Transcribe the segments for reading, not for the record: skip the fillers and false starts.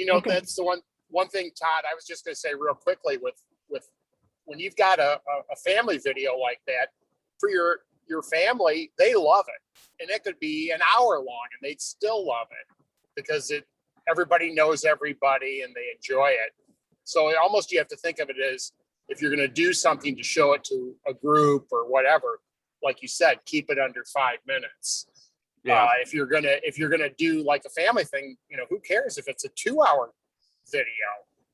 Okay. That's the one thing, Todd, I was just going to say real quickly with when you've got a family video like that for your family, they love it. And it could be an hour long and they'd still love it because everybody knows everybody and they enjoy it. So you have to think of it as if you're going to do something to show it to a group or whatever, like you said, keep it under 5 minutes. Yeah. If you're gonna do like a family thing, who cares if it's a 2-hour video?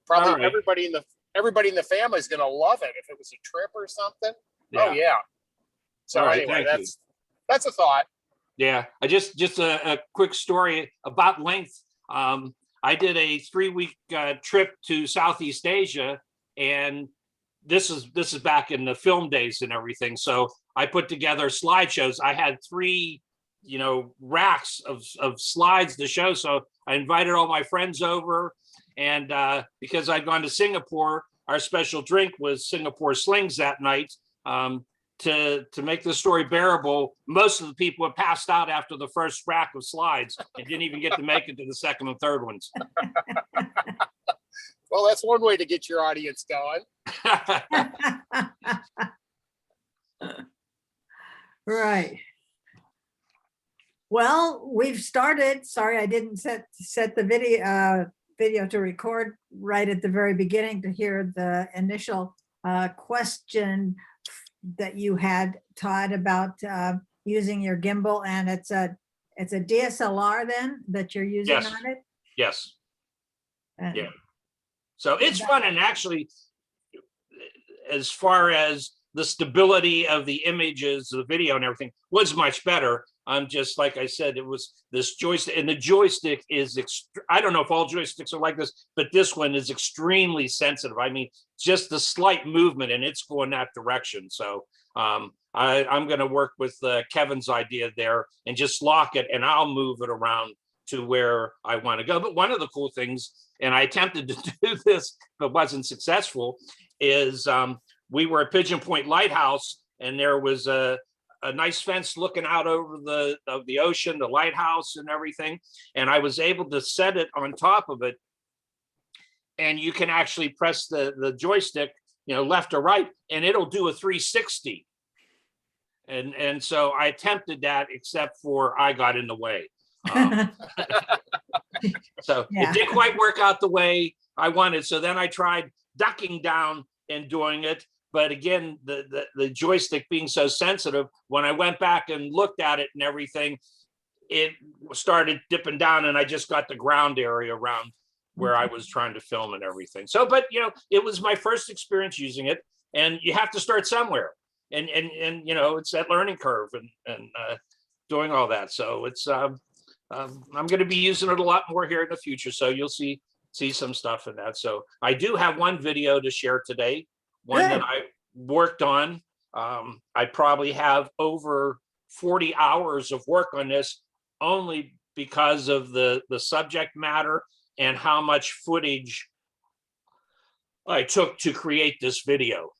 Probably right. everybody in the family is gonna love it. If it was a trip or something, oh yeah. So right, anyway, that's a thought. Yeah, I just a quick story about length. I did a 3-week trip to Southeast Asia, and this is back in the film days and everything. So I put together slideshows. I had 3 racks of slides to show. So I invited all my friends over, and because I'd gone to Singapore, our special drink was Singapore Slings that night. To make the story bearable, most of the people had passed out after the first rack of slides and didn't even get to make it to the second and third ones. Well, that's one way to get your audience going. Right. Well, we've started. Sorry, I didn't set the video to record right at the very beginning to hear the initial question that you had, Todd, about using your gimbal, and it's a DSLR then that you're using Yes. on it. Yes. And Yeah. So it's fun, and actually, as far as the stability of the images, the video and everything was much better. Just like I said, it was this joystick, and the joystick is, I don't know if all joysticks are like this, but this one is extremely sensitive. I mean, just the slight movement and it's going that direction. So I'm going to work with Kevin's idea there and just lock it, and I'll move it around to where I want to go. But one of the cool things, and I attempted to do this, but wasn't successful, is we were at Pigeon Point Lighthouse, and there was a nice fence looking out over the ocean, the lighthouse and everything. And I was able to set it on top of it. And you can actually press the joystick, left or right, and it'll do a 360. And so I attempted that, except for I got in the way. So Yeah. It didn't quite work out the way I wanted. So then I tried ducking down and doing it. But again, the joystick being so sensitive, when I went back and looked at it and everything, it started dipping down, and I just got the ground area around where I was trying to film and everything. So, but it was my first experience using it, and you have to start somewhere, and it's that learning curve and doing all that. So it's I'm going to be using it a lot more here in the future. So you'll see some stuff in that. So I do have one video to share today. One Good. that I worked on. I probably have over 40 hours of work on this, only because of the subject matter and how much footage I took to create this video.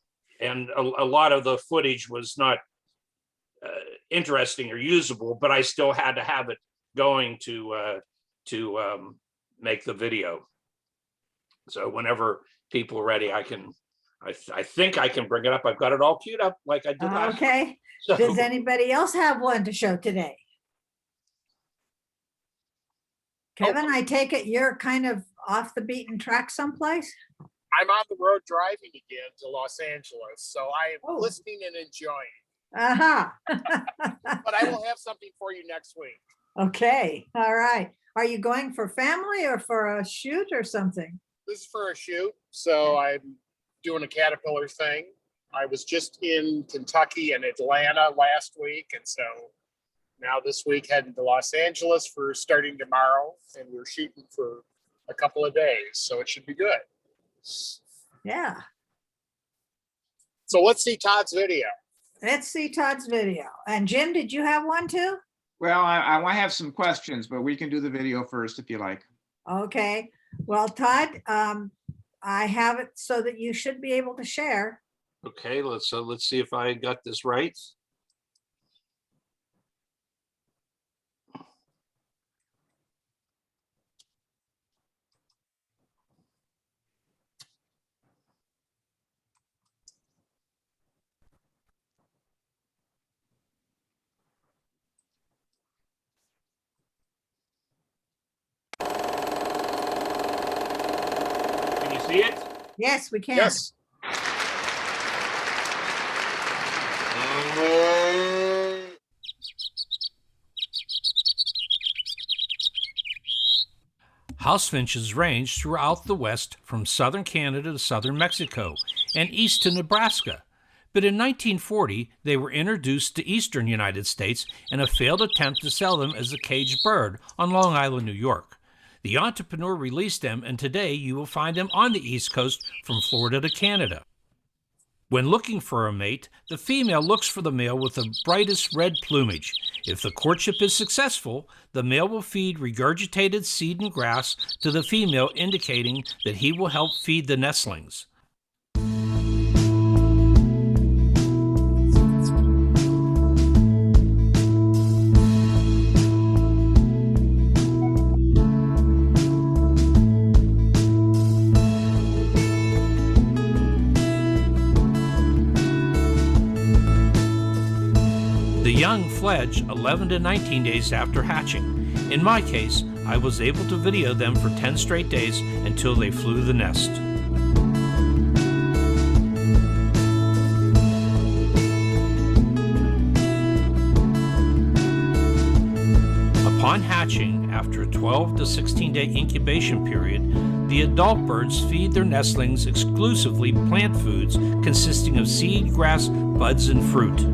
And a lot of the footage was not interesting or usable, but I still had to have it going to make the video. So whenever people are ready, I think I can bring it up. I've got it all queued up like I did last time. Okay. So, Does anybody else have one to show today? Kevin, I take it you're kind of off the beaten track someplace? I'm on the road driving again to Los Angeles, so I am Oh. listening and enjoying. Aha. But I will have something for you next week. Okay. All right. Are you going for family or for a shoot or something? This is for a shoot, so I'm doing a Caterpillar thing. I was just in Kentucky and Atlanta last week, and so now this week heading to Los Angeles for starting tomorrow, and we're shooting for a couple of days, so it should be good. Yeah. So let's see Todd's video. Let's see Todd's video. And Jim, did you have one too? Well, I have some questions, but we can do the video first if you like. Okay. Well, Todd, I have it so that you should be able to share. okay, let's see if I got this right. see it? Yes, we can. Yes. House finches range throughout the West from southern Canada to southern Mexico and east to Nebraska. But in 1940, they were introduced to eastern United States in a failed attempt to sell them as a caged bird on Long Island, New York. The entrepreneur released them, and today you will find them on the East Coast from Florida to Canada. When looking for a mate, the female looks for the male with the brightest red plumage. If the courtship is successful, the male will feed regurgitated seed and grass to the female, indicating that he will help feed the nestlings. The young fledge 11 to 19 days after hatching. In my case, I was able to video them for 10 straight days until they flew the nest. Upon hatching, after a 12 to 16 day incubation period, the adult birds feed their nestlings exclusively plant foods consisting of seed, grass, buds, and fruit.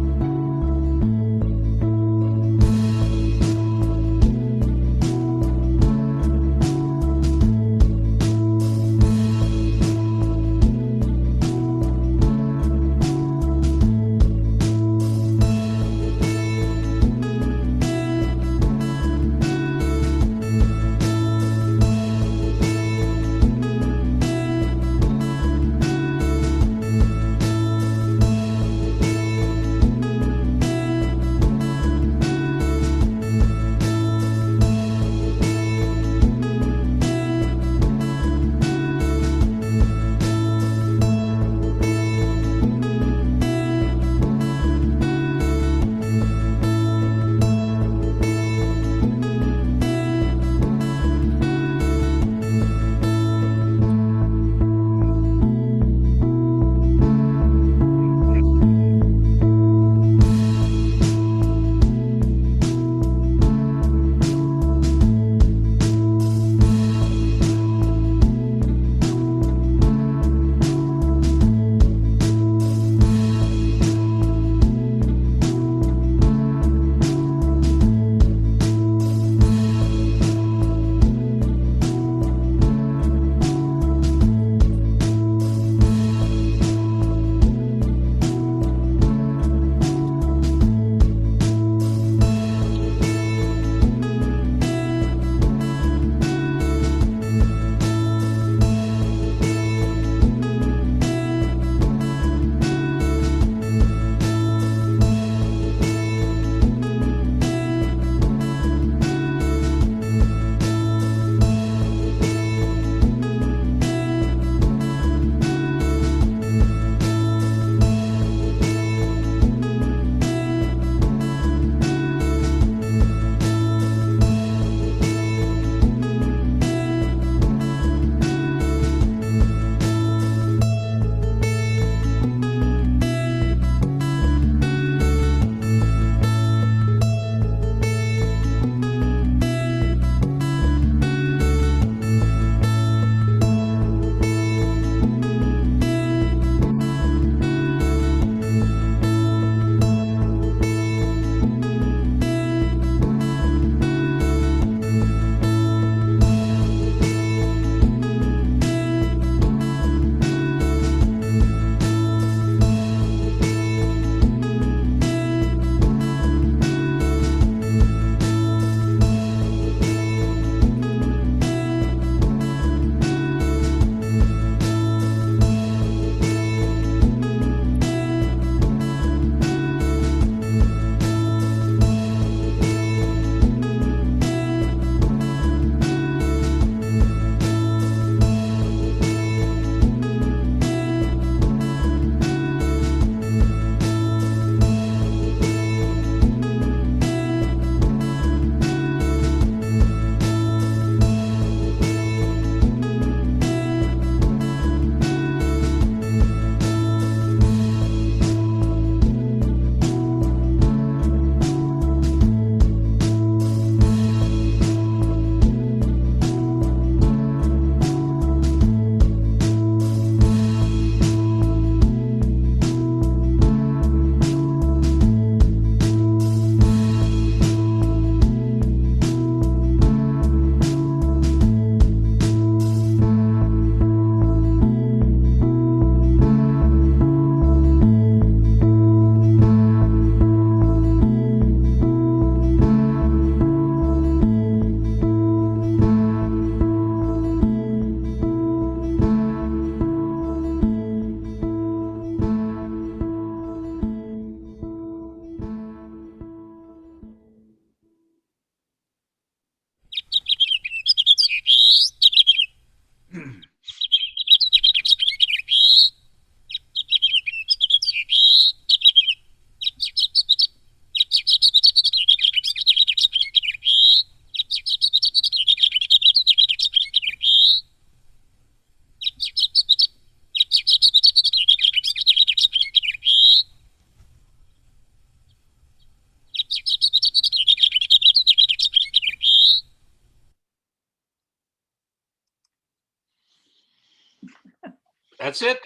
That's it.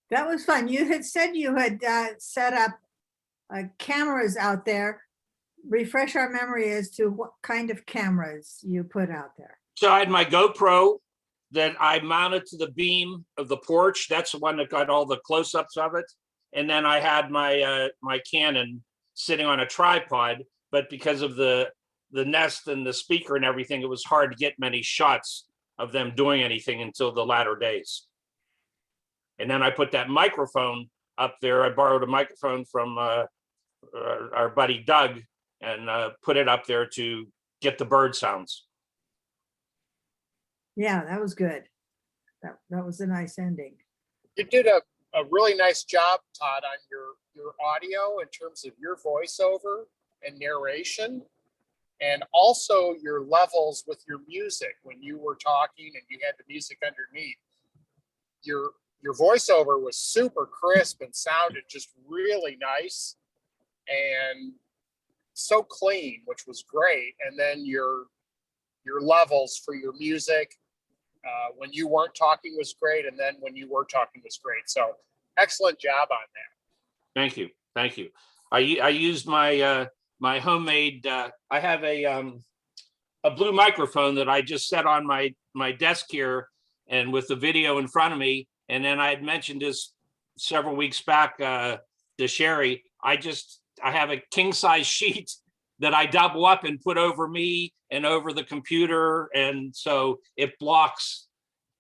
That was fun. You had said you had set up cameras out there. Refresh our memory as to what kind of cameras you put out there. So I had my GoPro that I mounted to the beam of the porch. That's the one that got all the close-ups of it. And then I had my my Canon sitting on a tripod, but because of the nest and the speaker and everything, it was hard to get many shots of them doing anything until the latter days. And then I put that microphone up there. I borrowed a microphone from our buddy Doug and put it up there to get the bird sounds. Yeah, that was good. That was a nice ending. You did a really nice job, Todd, on your audio in terms of your voiceover and narration, and also your levels with your music when you were talking and you had the music underneath. Your voiceover was super crisp and sounded just really nice and so clean, which was great. And then your levels for your music when you weren't talking was great, and then when you were talking was great. So excellent job on that. Thank you. Thank you. I used my my homemade. I have a blue microphone that I just set on my desk here, and with the video in front of me. And then I had mentioned this several weeks back to Sherry. I have a king size sheet that I double up and put over me and over the computer, and so it blocks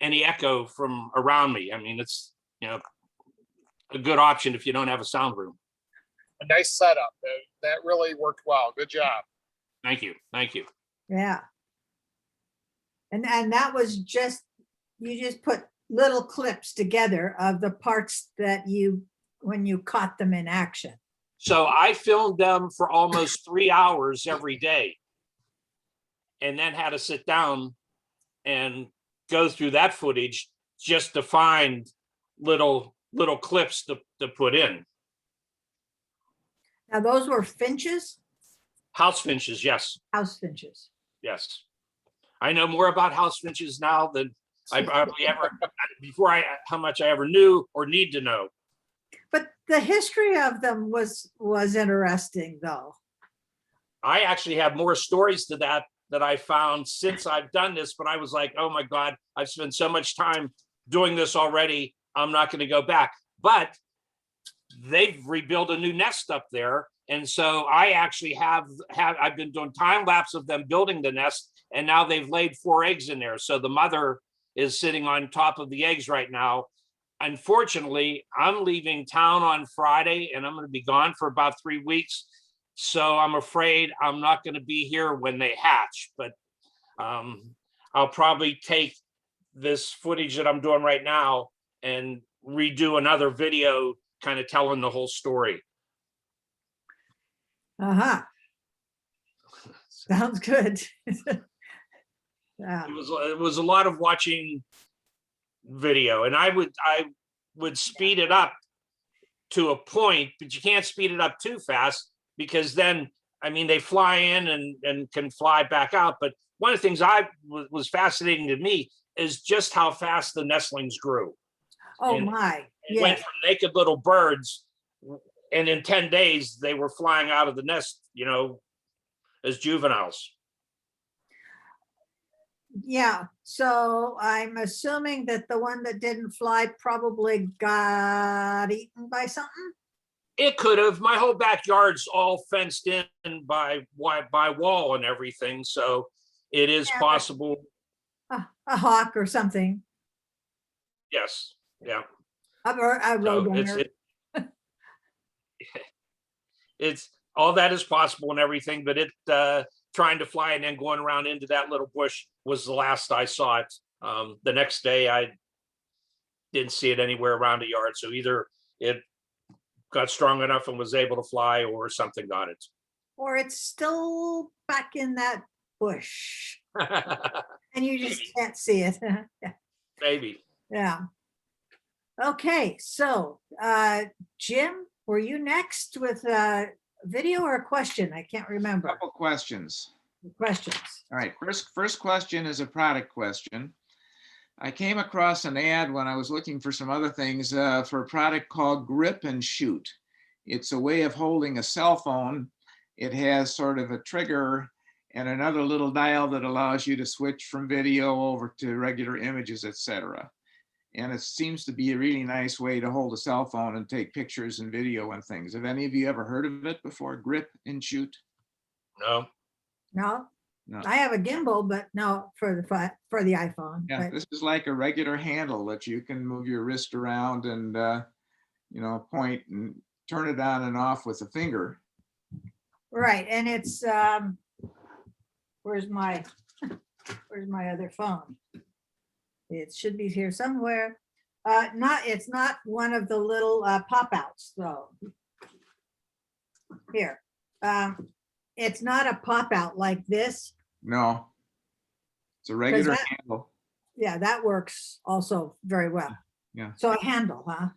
any echo from around me. I mean, it's a good option if you don't have a sound room. A nice setup. That really worked well. Good job. Thank you. Thank you. Yeah. And that was you just put little clips together of the parts that when you caught them in action. So I filmed them for almost 3 hours every day, and then had to sit down and go through that footage just to find little clips to put in. Now, those were finches? House finches, yes. House finches. Yes. I know more about house finches now than I probably ever, how much I ever knew or need to know. But the history of them was interesting, though. I actually have more stories to that I found since I've done this, but I was like, oh my God, I've spent so much time doing this already. I'm not going to go back. But they've rebuilt a new nest up there. And so I actually I've been doing time lapse of them building the nest, and now they've laid 4 eggs in there. So the mother is sitting on top of the eggs right now. Unfortunately, I'm leaving town on Friday, and I'm going to be gone for about 3 weeks. So I'm afraid I'm not going to be here when they hatch, but I'll probably take this footage that I'm doing right now and redo another video kind of telling the whole story. Uh-huh. Sounds good. Yeah. It was a lot of watching video, and I would speed it up to a point, but you can't speed it up too fast, because then, I mean, they fly in and can fly back out. But one of the things was fascinating to me is just how fast the nestlings grew. Oh, and my. It went Yeah. from naked little birds, and in 10 days they were flying out of the nest, as juveniles. Yeah. So I'm assuming that the one that didn't fly probably got eaten by something. It could have. My whole backyard's all fenced in by wall and everything, so it is Yeah, but- possible. A hawk or something. Yes, yeah. A So roadrunner. it's all that is possible and everything, but it trying to fly and then going around into that little bush was the last I saw it. The next day I didn't see it anywhere around the yard, so either it got strong enough and was able to fly, or something got it. Or it's still back in that bush and you just can't see it. Maybe. Yeah. Okay, so Jim, were you next with a video or a question? I can't remember. Couple questions. Questions. All right, first question is a product question. I came across an ad when I was looking for some other things for a product called Grip and Shoot. It's a way of holding a cell phone. It has sort of a trigger and another little dial that allows you to switch from video over to regular images, etc. And it seems to be a really nice way to hold a cell phone and take pictures and video and things. Have any of you ever heard of it before? Grip and Shoot? No. No, No. I have a gimbal, but no, for the iPhone. Yeah, But this is like a regular handle that you can move your wrist around and, point and turn it on and off with a finger. right, and it's where's my other phone? It should be here somewhere. It's not one of the little pop-outs though. Here. It's not a pop-out like this. No, it's a regular that- handle. Yeah, that works also very well. Yeah. So a handle, huh?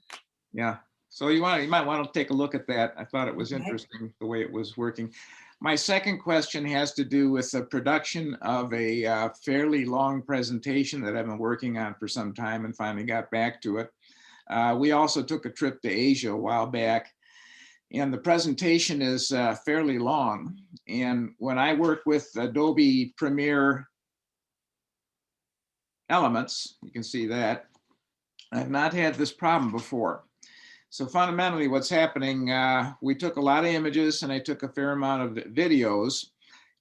Yeah. So you might want to take a look at that. I thought it was Okay. interesting the way it was working. My second question has to do with the production of a fairly long presentation that I've been working on for some time and finally got back to it. We also took a trip to Asia a while back, and the presentation is fairly long. And when I work with Adobe Premiere Elements, you can see that, I've not had this problem before. So fundamentally what's happening, we took a lot of images and I took a fair amount of videos.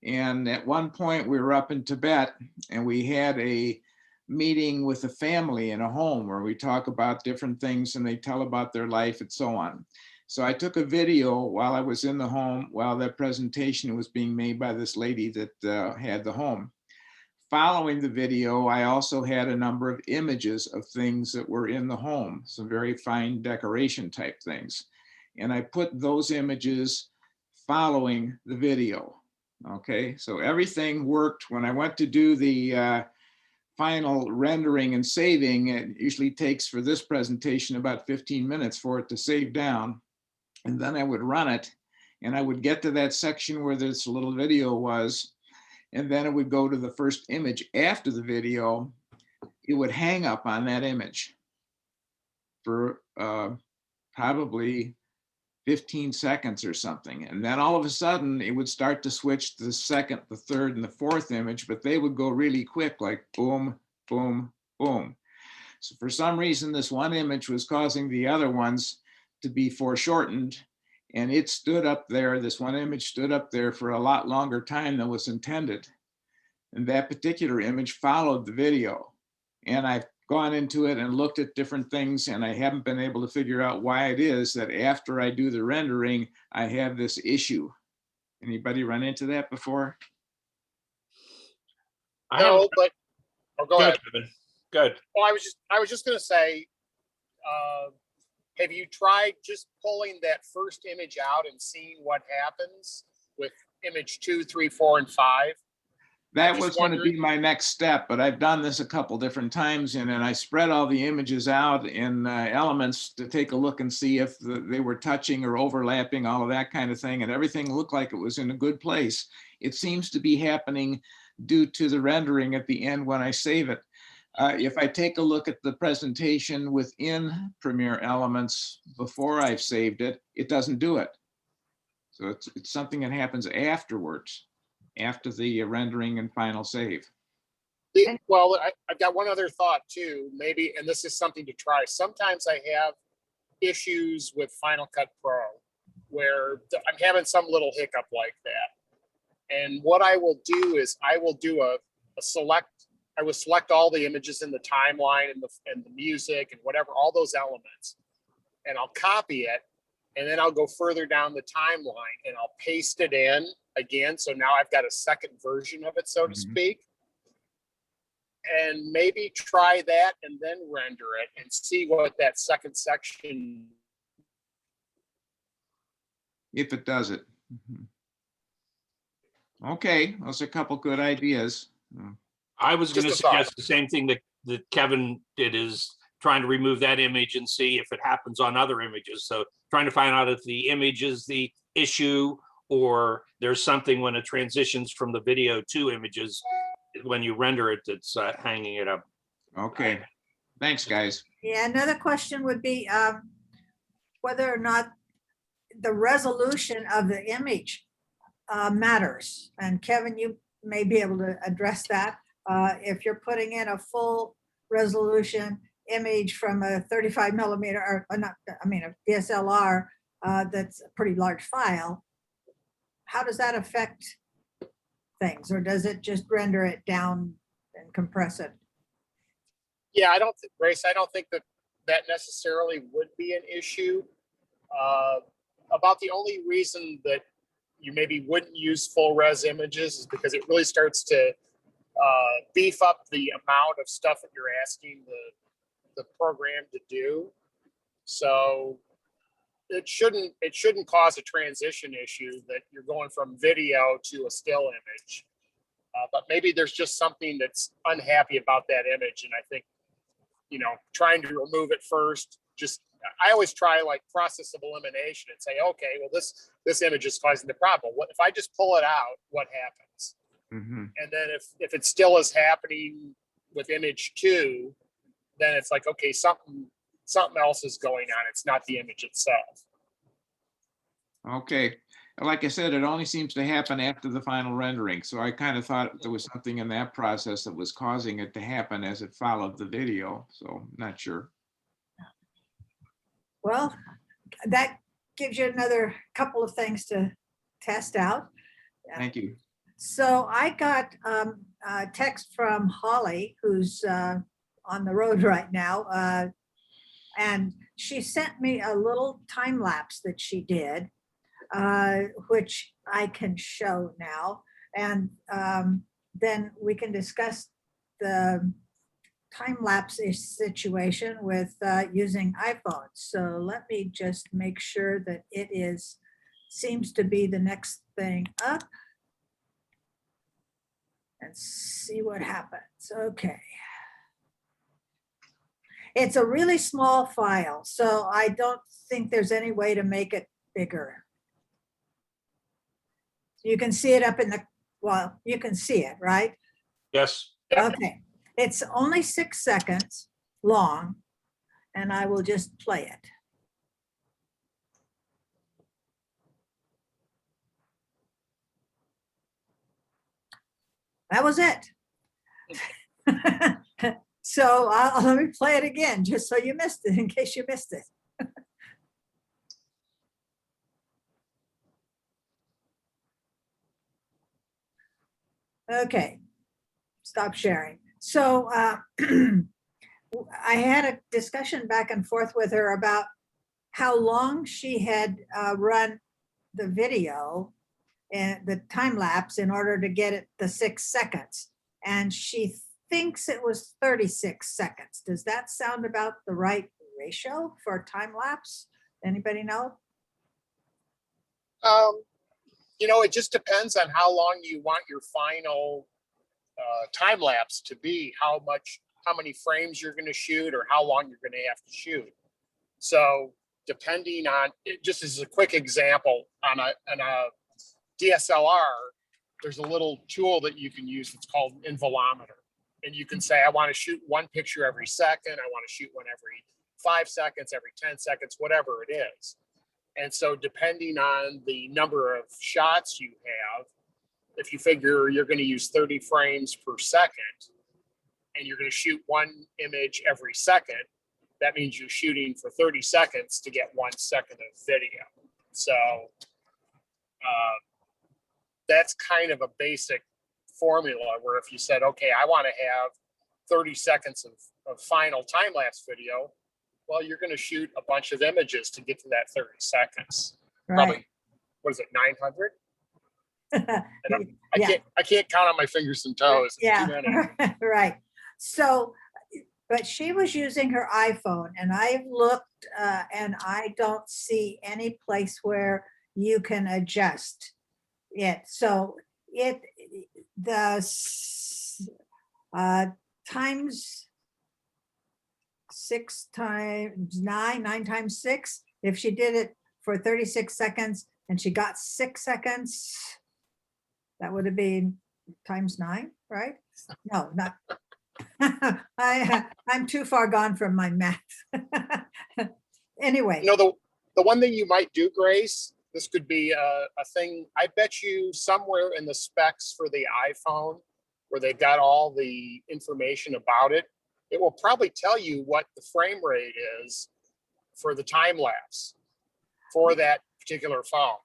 And at one point we were up in Tibet and we had a meeting with a family in a home where we talk about different things and they tell about their life and so on. So I took a video while I was in the home, while that presentation was being made by this lady that had the home. Following the video, I also had a number of images of things that were in the home, some very fine decoration type things. And I put those images following the video. Okay, so everything worked. When I went to do the final rendering and saving, it usually takes for this presentation about 15 minutes for it to save down. And then I would run it and I would get to that section where this little video was. And then it would go to the first image after the video. It would hang up on that image for probably 15 seconds or something. And then all of a sudden it would start to switch to the second, the third, and the fourth image, but they would go really quick, like boom, boom, boom. So for some reason, this one image was causing the other ones to be foreshortened. And it stood up there, this one image stood up there for a lot longer time than was intended. And that particular image followed the video. And I've gone into it and looked at different things, and I haven't been able to figure out why it is that after I do the rendering, I have this issue. Anybody run into that before? No, but, oh, go ahead. Kevin. Good. Well, I was just gonna say, have you tried just pulling that first image out and seeing what happens with image 2, 3, 4, and 5? That was going to be my next step, but I've done this a couple different times, and I spread all the images out in elements to take a look and see if they were touching or overlapping, all of that kind of thing, and everything looked like it was in a good place. It seems to be happening due to the rendering at the end when I save it. If I take a look at the presentation within Premiere Elements before I've saved it, it doesn't do it. So it's something that happens afterwards, after the rendering and final save. Well, I've got one other thought too, maybe, and this is something to try. Sometimes I have issues with Final Cut Pro where I'm having some little hiccup like that. And what I will do is I will do a select. I will select all the images in the timeline and the music and whatever, all those elements, and I'll copy it, and then I'll go further down the timeline and I'll paste it in again. So now I've got a second version of it, so to speak, and maybe try that and then render it and see what that second section. If it does it. Okay, those are a couple good ideas. I was going to Just a thought. suggest the same thing that Kevin did, is trying to remove that image and see if it happens on other images. So trying to find out if the image is the issue, or there's something when it transitions from the video to images, when you render it, that's hanging it up. Okay, thanks, guys. Yeah, another question would be whether or not the resolution of the image matters. And Kevin, you may be able to address that. If you're putting in a full resolution image from a 35 millimeter, or not, I mean, a DSLR, that's a pretty large file, how does that affect things? Or does it just render it down and compress it? Yeah, I don't, Grace, I don't think that that necessarily would be an issue. About the only reason that you maybe wouldn't use full res images is because it really starts to beef up the amount of stuff that you're asking the program to do. So it shouldn't cause a transition issue that you're going from video to a still image. But maybe there's just something that's unhappy about that image. And I think, you know, trying to remove it first, I always try like process of elimination and say, okay, well, this image is causing the problem. What if I just pull it out, what happens? Mhm. And then if it still is happening with image 2, then it's like, okay, something else is going on. It's not the image itself. Okay, like I said, it only seems to happen after the final rendering. So I kind of thought there was something in that process that was causing it to happen as it followed the video. So not sure. Well, that gives you another couple of things to test out. Thank you. So I got a text from Holly, who's on the road right now. And she sent me a little time lapse that she did, which I can show now. And then we can discuss the time lapse situation with using iPhones. So let me just make sure that it seems to be the next thing up. And see what happens. Okay. It's a really small file, so I don't think there's any way to make it bigger. You can see it up in the, well, you can see it, right? Yes. Okay. It's only 6 seconds long, and I will just play it. That was it. So let me play it again, just so you missed it, in case you missed it. Okay, stop sharing. So I had a discussion back and forth with her about how long she had run the video and the time lapse in order to get it the 6 seconds. And she thinks it was 36 seconds. Does that sound about the right ratio for time lapse? Anybody know? You know, it just depends on how long you want your final time lapse to be, how many frames you're going to shoot, or how long you're going to have to shoot. So depending on it, just as a quick example, on a DSLR, there's a little tool that you can use. It's called involumeter. And you can say, I want to shoot one picture every second. I want to shoot one every 5 seconds, every 10 seconds, whatever it is. And so depending on the number of shots you have, if you figure you're going to use 30 frames per second and you're going to shoot one image every second, that means you're shooting for 30 seconds to get 1 second of video. So that's kind of a basic formula where if you said, okay, I want to have 30 seconds of final time-lapse video, well, you're going to shoot a bunch of images to get to that 30 seconds. Right. Probably, what is it, 900? I can't count on my fingers and toes. Yeah, Too many. right. So, but she was using her iPhone, and I've looked and I don't see any place where you can adjust it. So the times 6 times 9, 9 times 6, if she did it for 36 seconds and she got 6 seconds, that would have been times 9, right? No, not I'm too far gone from my math. Anyway, You know, the one thing you might do, Grace, this could be a thing. I bet you somewhere in the specs for the iPhone, where they've got all the information about it, it will probably tell you what the frame rate is for the time lapse for that particular phone.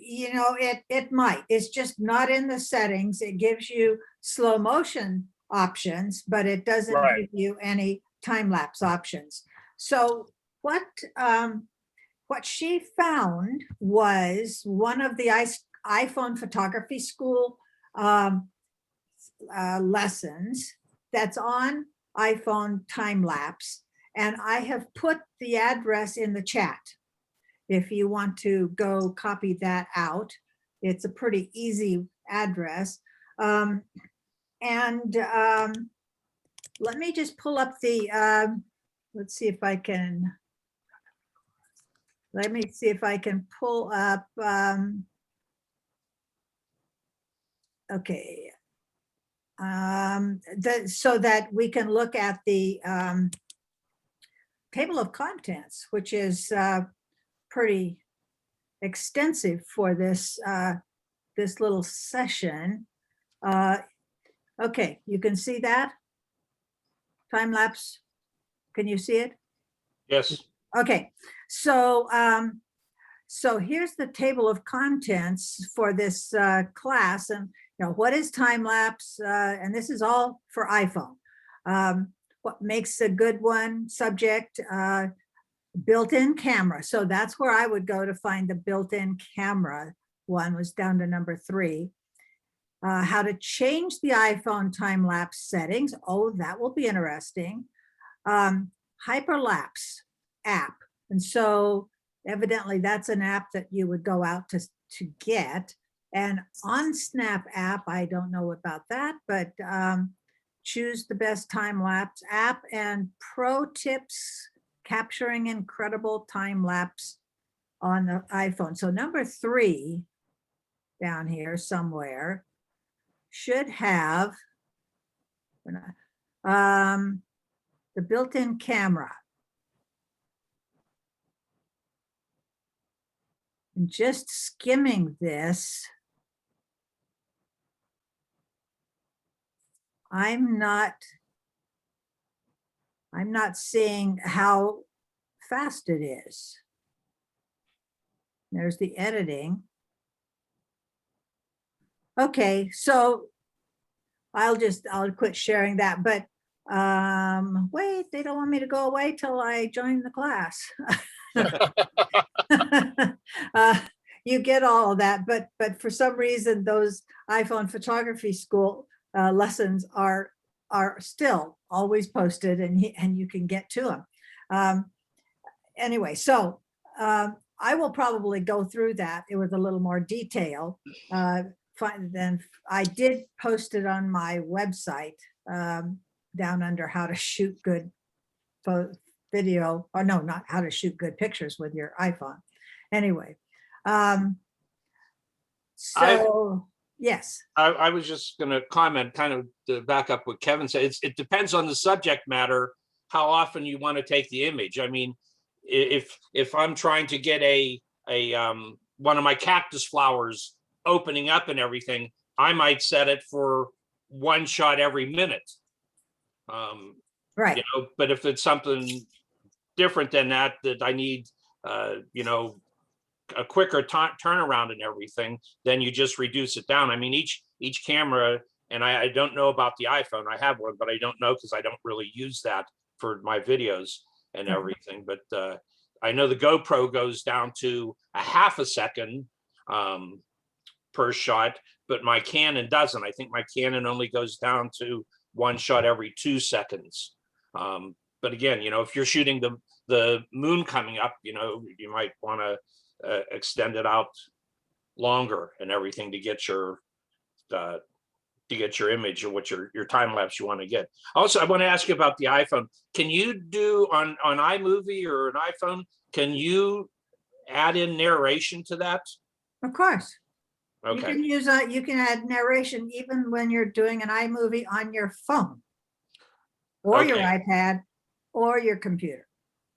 you know, it might. It's just not in the settings. It gives you slow motion options, but it doesn't Right. give you any time lapse options. So what she found was one of the iPhone photography school lessons that's on iPhone time lapse, and I have put the address in the chat. If you want to go copy that out, it's a pretty easy address. And let me just pull up the, let's see if I can, let me see if I can pull up, okay. So that we can look at the table of contents, which is pretty extensive for this this little session. Okay, you can see that time lapse. Can you see it? Yes. Okay, so so here's the table of contents for this class, and you know what is time lapse, and this is all for iPhone. What makes a good one? Subject, built-in camera. So that's where I would go to find the built-in camera. One was down to number 3. How to change the iPhone time-lapse settings. Oh, that will be interesting. Hyperlapse app. And so evidently that's an app that you would go out to get. And OnSnap app, I don't know about that, but choose the best time-lapse app, and pro tips, capturing incredible time lapse on the iPhone. So number 3 down here somewhere should have the built-in camera. And just skimming this, I'm not seeing how fast it is. There's the editing. Okay, so I'll quit sharing that, but wait, they don't want me to go away till I join the class. You get all of that, but for some reason those iPhone photography school lessons are still always posted, and you can get to them. Anyway, so I will probably go through that with a little more detail. Then I did post it on my website down under how to shoot good video, or no, not how to shoot good pictures with your iPhone. Anyway, so yes. I was just going to comment, kind of to back up what Kevin said. It depends on the subject matter, how often you want to take the image. I mean, if I'm trying to get a one of my cactus flowers opening up and everything, I might set it for 1 shot every minute. Right. You know, but if it's something different than that I need, you know, a quicker turnaround and everything, then you just reduce it down. I mean, each camera, and I don't know about the iPhone. I have one, but I don't know because I don't really use that for my videos and everything. But I know the GoPro goes down to a half a second per shot, but my Canon doesn't. I think my Canon only goes down to 1 shot every 2 seconds. But again, you know, if you're shooting the moon coming up, you know, you might want to extend it out longer and everything to get your image or what your time lapse you want to get. Also, I want to ask you about the iPhone. Can you do on iMovie or an iPhone? Can you add in narration to that? Of course. You Okay, can use, you can add narration even when you're doing an iMovie on your phone or your Okay. iPad or your computer.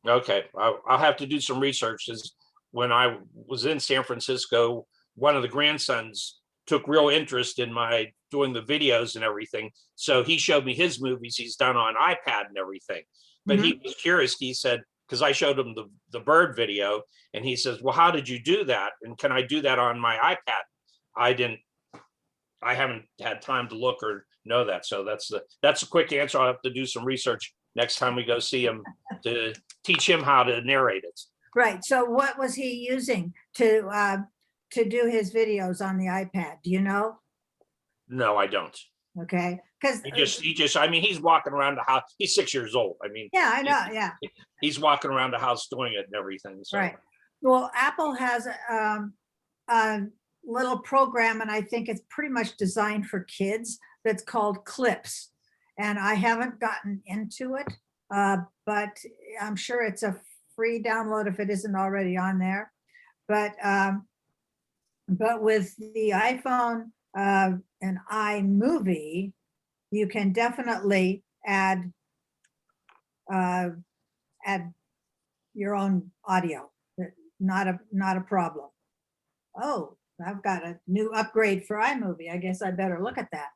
okay. I'll have to do some research. Is when I was in San Francisco, one of the grandsons took real interest in my doing the videos and everything. So he showed me his movies he's done on iPad and everything. But he was curious. He said, because I showed him the bird video, and he says, well, how did you do that? And can I do that on my iPad? I haven't had time to look or know that. So that's a quick answer. I'll have to do some research next time we go see him to teach him how to narrate it. Right. So what was he using to do his videos on the iPad? Do you know? No, I don't. Okay. Because He just, I mean, he's walking around the house. He's 6 years old. I mean, yeah, I know. Yeah. he's walking around the house doing it and everything. So. Right. Well, Apple has a little program, and I think it's pretty much designed for kids, that's called Clips. And I haven't gotten into it, but I'm sure it's a free download if it isn't already on there. But with the iPhone and iMovie, you can definitely add your own audio. Not a problem. Oh, I've got a new upgrade for iMovie. I guess I better look at that.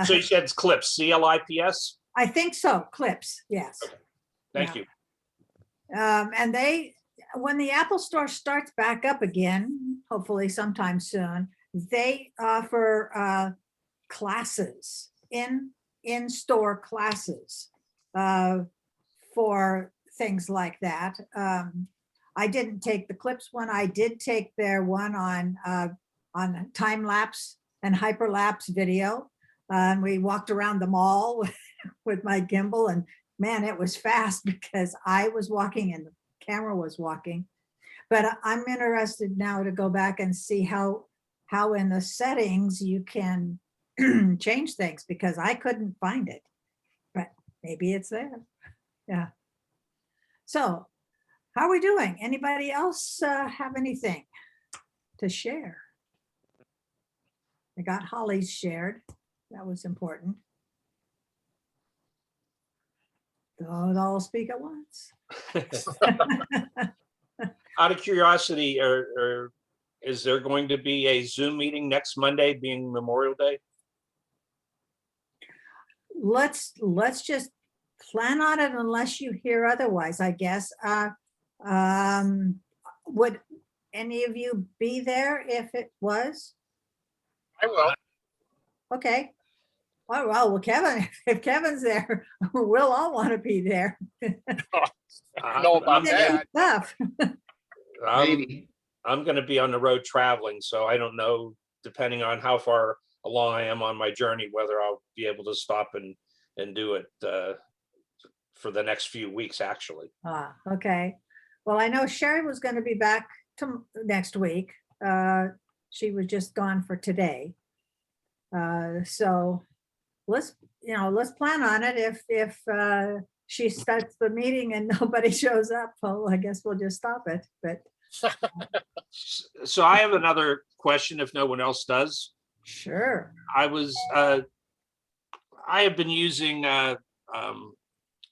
So you said it's Clips, CLIPS? I think so. Clips, yes. Thank Yeah. you. And when the Apple Store starts back up again, hopefully sometime soon, they offer classes, in-store classes for things like that. I didn't take the Clips one. I did take their one on time lapse and hyperlapse video. And we walked around the mall with my gimbal, and man, it was fast because I was walking and the camera was walking. But I'm interested now to go back and see how in the settings you can change things, because I couldn't find it, but maybe it's there. Yeah. So how are we doing? Anybody else have anything to share? I got Holly's shared. That was important. Don't all speak at once. Out of curiosity, is there going to be a Zoom meeting next Monday, being Memorial Day? Let's just plan on it unless you hear otherwise, I guess. Would any of you be there if it was? I will. Okay. Oh, well, Kevin, if Kevin's there, we'll all want to be there. I know about that. Stuff. Maybe. I'm going to be on the road traveling, so I don't know, depending on how far along I am on my journey, whether I'll be able to stop and do it for the next few weeks, actually. Okay. Well, I know Sherry was going to be back next week. She was just gone for today. So let's plan on it. If she starts the meeting and nobody shows up, well, I guess we'll just stop it. But So I have another question if no one else does. sure. I have been using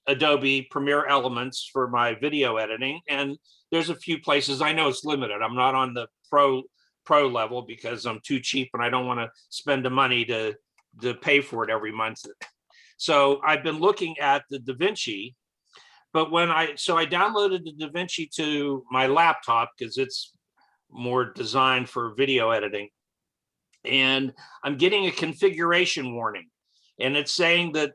Adobe Premiere Elements for my video editing, and there's a few places. I know it's limited. I'm not on the pro level because I'm too cheap and I don't want to spend the money to pay for it every month. So I've been looking at the DaVinci, but I downloaded the DaVinci to my laptop because it's more designed for video editing, and I'm getting a configuration warning, and it's saying that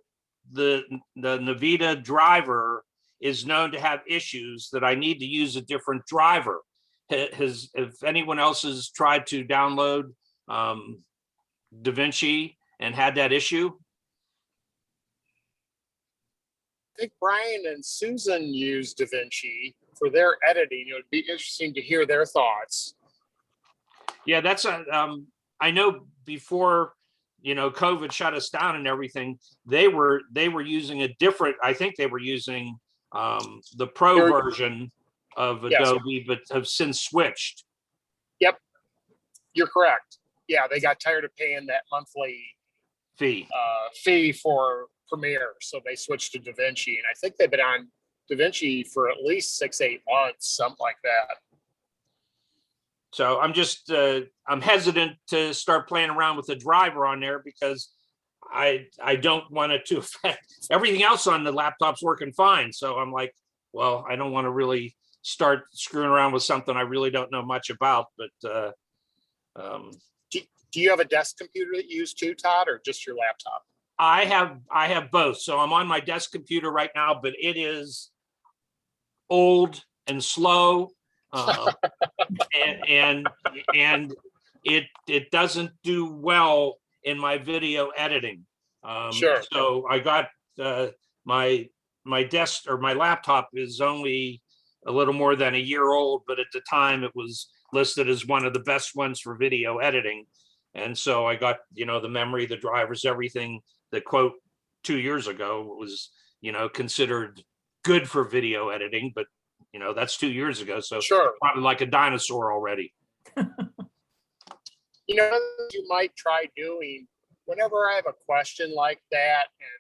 the Nvidia driver is known to have issues, that I need to use a different driver. If anyone else has tried to download DaVinci and had that issue? I think Brian and Susan use DaVinci for their editing. It would be interesting to hear their thoughts. Yeah, that's I know before, COVID shut us down and everything, they were using a different, I think they were using the pro version of Yes. Adobe, but have since switched. Yep. You're correct. Yeah, they got tired of paying that monthly Fee. fee for Premiere, so they switched to DaVinci, and I think they've been on DaVinci for at least 6-8 months, something like that. So I'm just I'm hesitant to start playing around with the driver on there because I don't want it to affect everything else on the laptop's working fine. So I'm like, well, I don't want to really start screwing around with something I really don't know much about. But Do you have a desk computer that you use too, Todd, or just your laptop? I have both. So I'm on my desk computer right now, but it is old and slow. And it doesn't do well in my video editing. Sure. So I got my desk or my laptop is only a little more than a year old, but at the time it was listed as one of the best ones for video editing. And so I got, the memory, the drivers, everything that quote 2 years ago was, considered good for video editing, but that's 2 years ago. So Sure. probably like a dinosaur already. You might try doing whenever I have a question like that and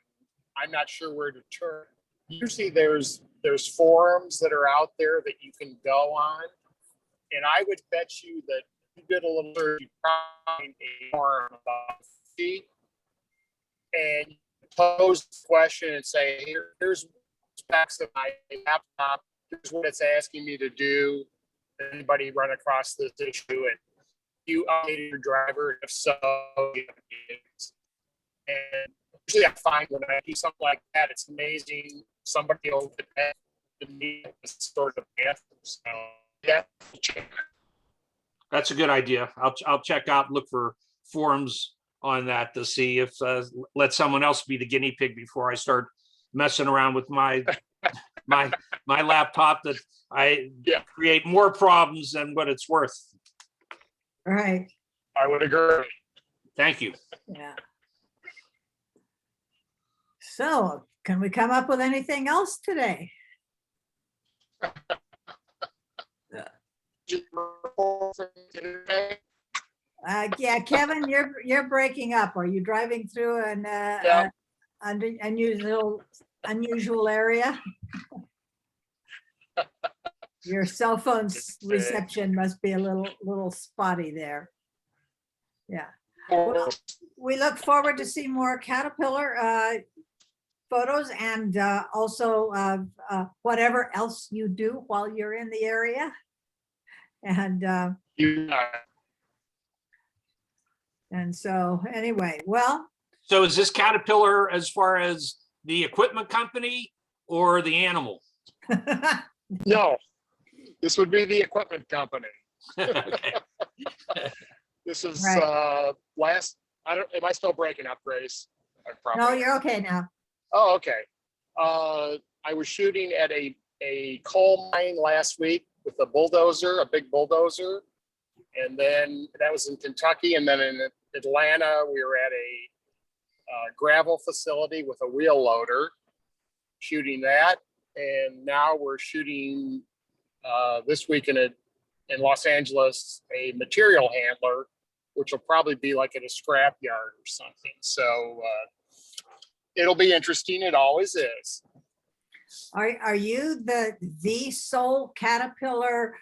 I'm not sure where to turn. Usually there's forums that are out there that you can go on. And I would bet you that you did a little search, you find a forum about fee and you pose the question and say, here's specs of my laptop. Here's what it's asking me to do. Anybody run across this issue and you updated your driver? If so, and usually I find when I do something like that, it's amazing. Somebody will get that to me sort of answer. So yeah. That's a good idea. I'll check out, look for forums on that to see if let someone else be the guinea pig before I start messing around with my my laptop that I create more problems than what it's worth. Right. I would agree. Thank you. Yeah. So can we come up with anything else today? Yeah, Kevin, you're breaking up. Are you driving through an unusual area? Your cell phone's reception must be a little spotty there. Yeah. Well, we look forward to see more Caterpillar photos and also whatever else you do while you're in the area. And so anyway, well. So is this Caterpillar as far as the equipment company or the animal? No, this would be the equipment company. Okay. This is Right. am I still breaking up, Grace? No, you're okay now. Oh, okay. I was shooting at a coal mine last week with a bulldozer, a big bulldozer. And then that was in Kentucky. And then in Atlanta, we were at a gravel facility with a wheel loader shooting that. And now we're shooting this week in Los Angeles, a material handler, which will probably be like at a scrap yard or something. So it'll be interesting. It always is. Are you the sole Caterpillar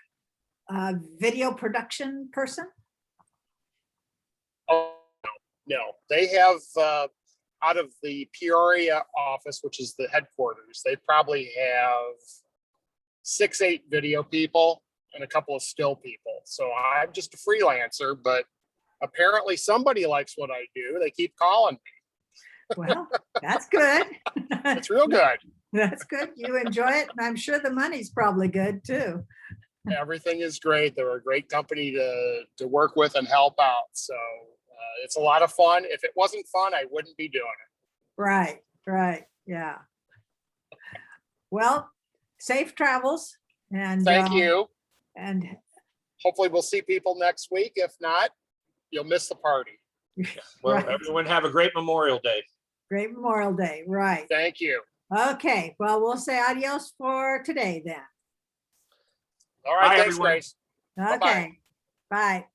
video production person? Oh, no. They have out of the Peoria office, which is the headquarters, they probably have 6-8 video people and a couple of still people. So I'm just a freelancer, but apparently somebody likes what I do. They keep calling me. Well, that's good. It's real good. That's good. You enjoy it. And I'm sure the money's probably good too. Everything is great. They're a great company to work with and help out. So it's a lot of fun. If it wasn't fun, I wouldn't be doing it. Right. Yeah. Well, safe travels. And thank you. And hopefully we'll see people next week. If not, you'll miss the party. Well, right. everyone have a great Memorial Day. Great Memorial Day. Right. Thank you. Okay. Well, we'll say adios for today then. All right. Bye, Thanks, everyone. Grace. Okay. Bye-bye. Bye.